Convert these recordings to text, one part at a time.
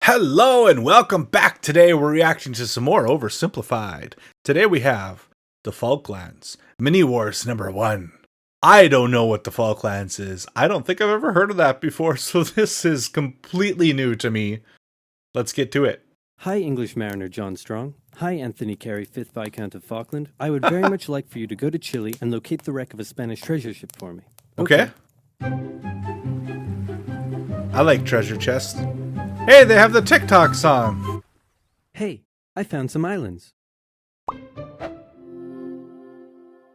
Hello and welcome back. Today we're reacting to some more OverSimplified. Today we have the Falklands, MiniWars #1. I don't know what the Falklands is. I don't think I've ever heard of that before, so this is completely new to me. Let's get to it. Hi, English Mariner John Strong. Hi, Anthony Carey, 5th Viscount of Falkland. I would very much like for you to go to Chile and locate the wreck of a Spanish treasure ship for me. Okay. I like treasure chests. Hey, they have the TikTok song. Hey, I found some islands.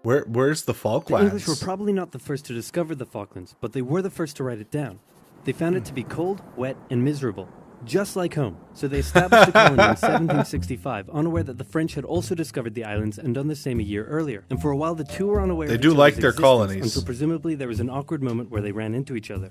Where's the The Falklands? English were probably not the first to discover the Falklands, but they were the first to write it down. They found it to be cold, wet, and miserable, just like home. So they established a colony in 1765, unaware that the French had also discovered the islands and done the same a year earlier. And for a while, the two were unaware They of do each like other's their existence colonies. until presumably there was an awkward moment where they ran into each other.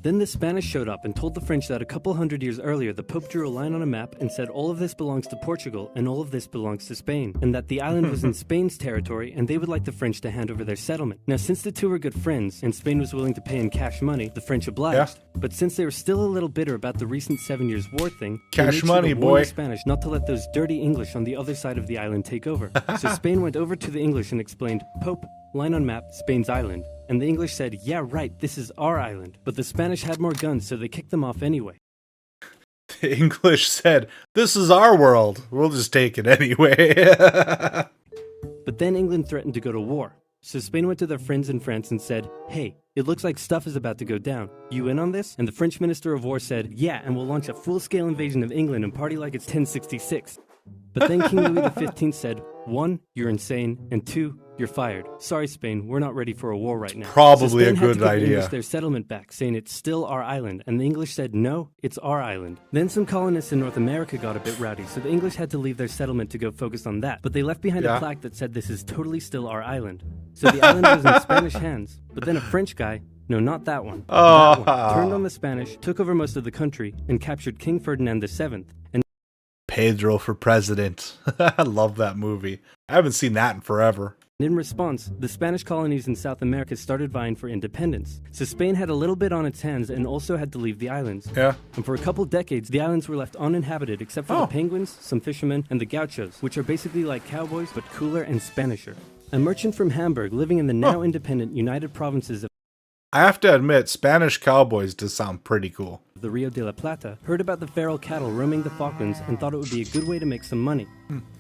Then the Spanish showed up and told the French that a couple hundred years earlier the Pope drew a line on a map and said all of this belongs to Portugal and all of this belongs to Spain, and that the island was in Spain's territory and they would like the French to hand over their settlement. Now, since the two were good friends and Spain was willing to pay in cash money, the French obliged. But since they were still a little bitter about the recent 7 Years' War thing, they Cash made sure money, to warn boy. the Spanish not to let those dirty English on the other side of the island take over. So Spain went over to the English and explained, Pope, line on map, Spain's island. And the English said, yeah, right, this is our island. But the Spanish had more guns, so they kicked them off anyway. The English said, this is our world. We'll just take it anyway. But then England threatened to go to war. So Spain went to their friends in France and said, hey, it looks like stuff is about to go down. You in on this? And the French Minister of War said, yeah, and we'll launch a full-scale invasion of England and party like it's 1066. But then King Louis XV said, 1, you're insane, and 2, you're fired. Sorry, Spain, we're not ready for a war right now. Probably so Spain a had to good give the idea. English their settlement back, saying it's still our island, and the English said, no, it's our island. Then some colonists in North America got a bit rowdy, so the English had to leave their settlement to go focus on that. But they left behind a plaque that said this is totally still our island. So the island was in Spanish hands. But then a French guy, no, not that one, that one, turned on the Spanish, took over most of the country, and captured King Ferdinand VII. And Pedro for president. I love that movie. I haven't seen that in forever. in response, the Spanish colonies in South America started vying for independence. So Spain had a little bit on its hands and also had to leave the islands. Yeah. And for a couple decades, the islands were left uninhabited except for the penguins, some fishermen, and the gauchos, which are basically like cowboys but cooler and Spanisher. A merchant from Hamburg living in the now independent United Provinces of I have to admit, Spanish cowboys does sound pretty cool. the Rio de la Plata heard about the feral cattle roaming the Falklands and thought it would be a good way to make some money.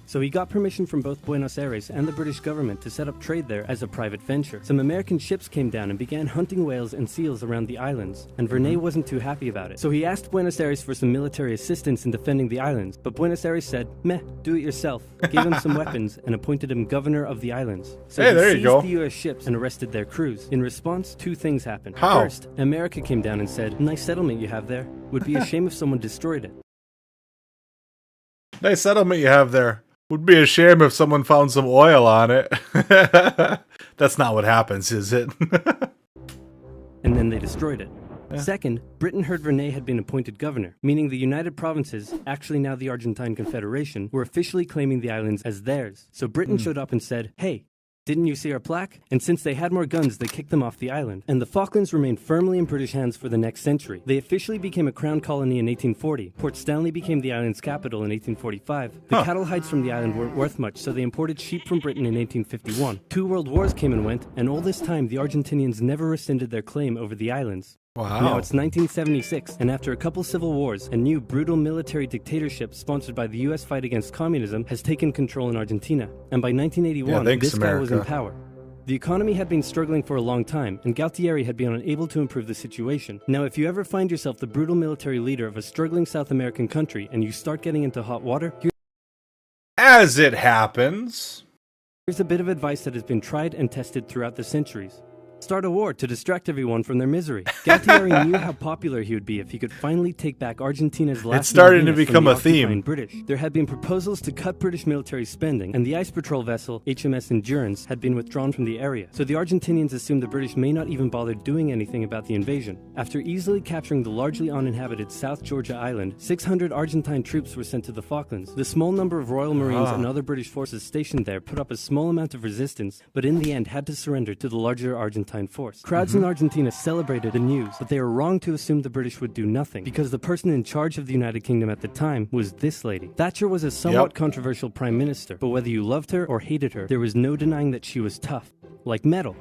So he got permission from both Buenos Aires and the British government to set up trade there as a private venture. Some American ships came down and began hunting whales and seals around the islands, and Verney wasn't too happy about it. So he asked Buenos Aires for some military assistance in defending the islands, but Buenos Aires said, meh, do it yourself, gave him some weapons, and appointed him governor of the islands. So Hey, he there you seized go. the U.S. ships and arrested their crews. In response, two things happened. How? First, America came down and said, nice settlement you have there. Would be a shame if someone destroyed it. Nice settlement you have there. Would be a shame if someone found some oil on it. That's not what happens, is it? And then they destroyed it. Second, Britain heard Verney had been appointed governor, meaning the United Provinces, actually now the Argentine Confederation, were officially claiming the islands as theirs. So Britain showed up and said, hey, didn't you see our plaque? And since they had more guns, they kicked them off the island. And the Falklands remained firmly in British hands for the next century. They officially became a crown colony in 1840. Port Stanley became the island's capital in 1845. The cattle hides from the island weren't worth much, so they imported sheep from Britain in 1851. 2 world wars came and went, and all this time the Argentinians never rescinded their claim over the islands. Wow. Now it's 1976, and after a couple civil wars, a new brutal military dictatorship sponsored by the US fight against communism has taken control in Argentina. And by 1981, thanks, this guy was in America. power. The economy had been struggling for a long time, and Galtieri had been unable to improve the situation. Now, if you ever find yourself the brutal military leader of a struggling South American country and you start getting into hot water, As it happens. here's a bit of advice that has been tried and tested throughout the centuries. Start a war to distract everyone from their misery. Galtieri knew how popular he would be if he could finally take back Argentina's last starting to Malvinas from become the a theme. occupying British. There had been proposals to cut British military spending, and the ice patrol vessel HMS Endurance had been withdrawn from the area. So the Argentinians assumed the British may not even bother doing anything about the invasion. After easily capturing the largely uninhabited South Georgia island, 600 Argentine troops were sent to the Falklands. The small number of Royal Marines and other British forces stationed there put up a small amount of resistance, but in the end had to surrender to the larger Argentine Argentine force. Crowds in Argentina celebrated the news, but they were wrong to assume the British would do nothing, because the person in charge of the United Kingdom at the time was this lady. Thatcher was a somewhat controversial prime minister, but whether you loved her or hated her, there was no denying that she was tough. Like metal.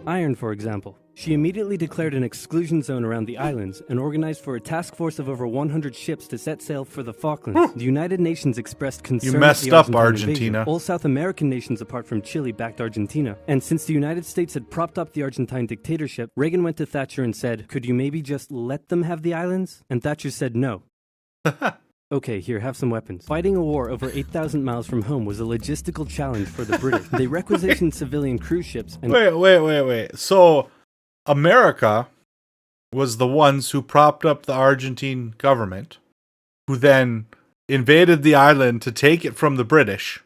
Iron, for example. She immediately declared an exclusion zone around the islands and organized for a task force of over 100 ships to set sail for the Falklands. The United Nations expressed concern You messed at the up, Argentine Argentina. invasion. All South American nations apart from Chile backed Argentina. And since the United States had propped up the Argentine dictatorship, Reagan went to Thatcher and said, "Could you maybe just let them have the islands?" And Thatcher said no. Okay, here, have some weapons. Fighting a war over 8,000 miles from home was a logistical challenge for the British. They requisitioned civilian cruise ships and... Wait. So, America was the ones who propped up the Argentine government, who then invaded the island to take it from the British.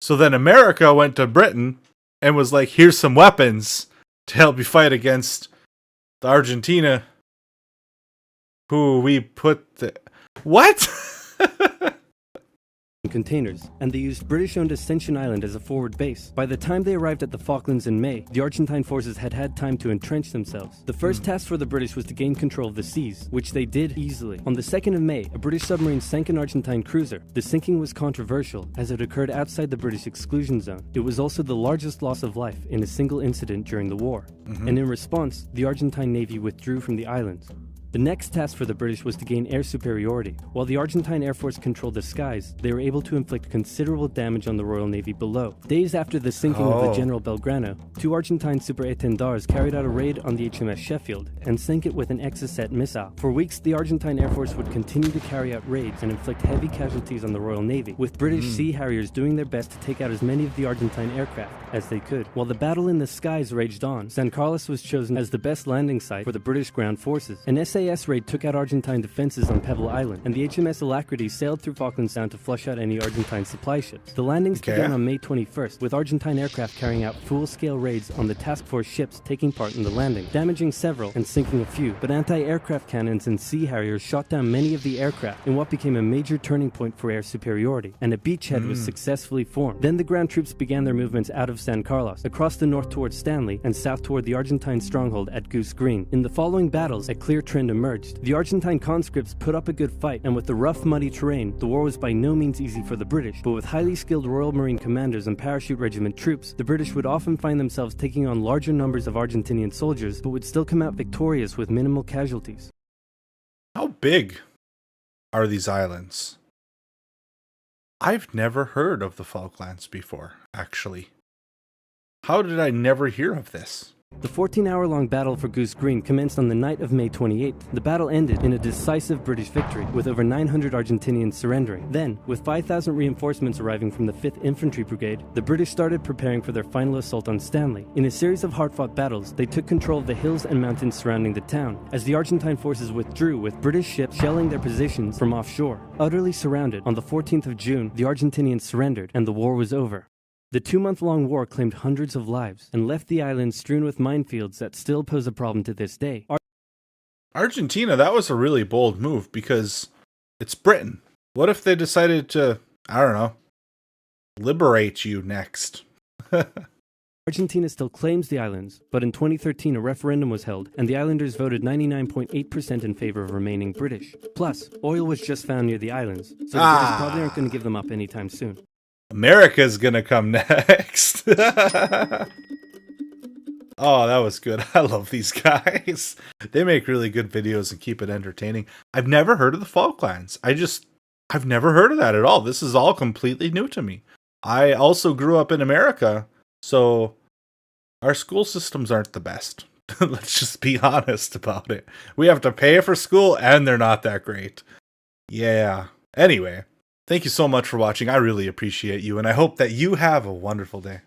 So then America went to Britain and was like, here's some weapons to help you fight against the Argentina, who we put the... What? containers, and they used British-owned Ascension Island as a forward base. By the time they arrived at the Falklands in May, the Argentine forces had had time to entrench themselves. The first task for the British was to gain control of the seas, which they did easily. On the 2nd of May, a British submarine sank an Argentine cruiser. The sinking was controversial, as it occurred outside the British exclusion zone. It was also the largest loss of life in a single incident during the war. And in response, the Argentine Navy withdrew from the islands. The next task for the British was to gain air superiority. While the Argentine Air Force controlled the skies, they were able to inflict considerable damage on the Royal Navy below. Days after the sinking of the General Belgrano, 2 Argentine super étendards carried out a raid on the HMS Sheffield and sank it with an Exocet missile. For weeks, the Argentine Air Force would continue to carry out raids and inflict heavy casualties on the Royal Navy, with British Sea Harriers doing their best to take out as many of the Argentine aircraft as they could. While the battle in the skies raged on, San Carlos was chosen as the best landing site for the British ground forces. An SAS raid took out Argentine defenses on Pebble Island, and the HMS Alacrity sailed through Falklands Sound to flush out any Argentine supply ships. The landings began on May 21st, with Argentine aircraft carrying out full-scale raids on the task force ships taking part in the landing, damaging several and sinking a few, but anti-aircraft cannons and Sea Harriers shot down many of the aircraft in what became a major turning point for air superiority, and a beachhead was successfully formed. Then the ground troops began their movements out of San Carlos, across the north towards Stanley, and south toward the Argentine stronghold at Goose Green. In the following battles, a clear trend emerged. The Argentine conscripts put up a good fight, and with the rough, muddy terrain, the war was by no means easy for the British, but with highly skilled Royal Marine commanders and parachute regiment troops, the British would often find themselves taking on larger numbers of Argentinian soldiers, but would still come out victorious with minimal casualties. How big are these islands? I've never heard of the Falklands before, actually. How did I never hear of this? The 14-hour-long battle for Goose Green commenced on the night of May 28th. The battle ended in a decisive British victory, with over 900 Argentinians surrendering. Then, with 5,000 reinforcements arriving from the 5th Infantry Brigade, the British started preparing for their final assault on Stanley. In a series of hard-fought battles, they took control of the hills and mountains surrounding the town, as the Argentine forces withdrew, with British ships shelling their positions from offshore. Utterly surrounded, on the 14th of June, the Argentinians surrendered, and the war was over. The 2-month-long war claimed hundreds of lives and left the island strewn with minefields that still pose a problem to this day. Argentina, that was a really bold move because it's Britain. What if they decided to, I don't know, liberate you next? Argentina still claims the islands, but in 2013 a referendum was held, and the islanders voted 99.8% in favor of remaining British. Plus, oil was just found near the islands, so the British probably aren't going to give them up anytime soon. America's gonna come next. Oh, that was good. I love these guys. They make really good videos and keep it entertaining. I've never heard of the Falklands. I've never heard of that at all. This is all completely new to me. I also grew up in America, so our school systems aren't the best. Let's just be honest about it. We have to pay for school, and they're not that great. Yeah. Anyway. Thank you so much for watching. I really appreciate you, and I hope that you have a wonderful day.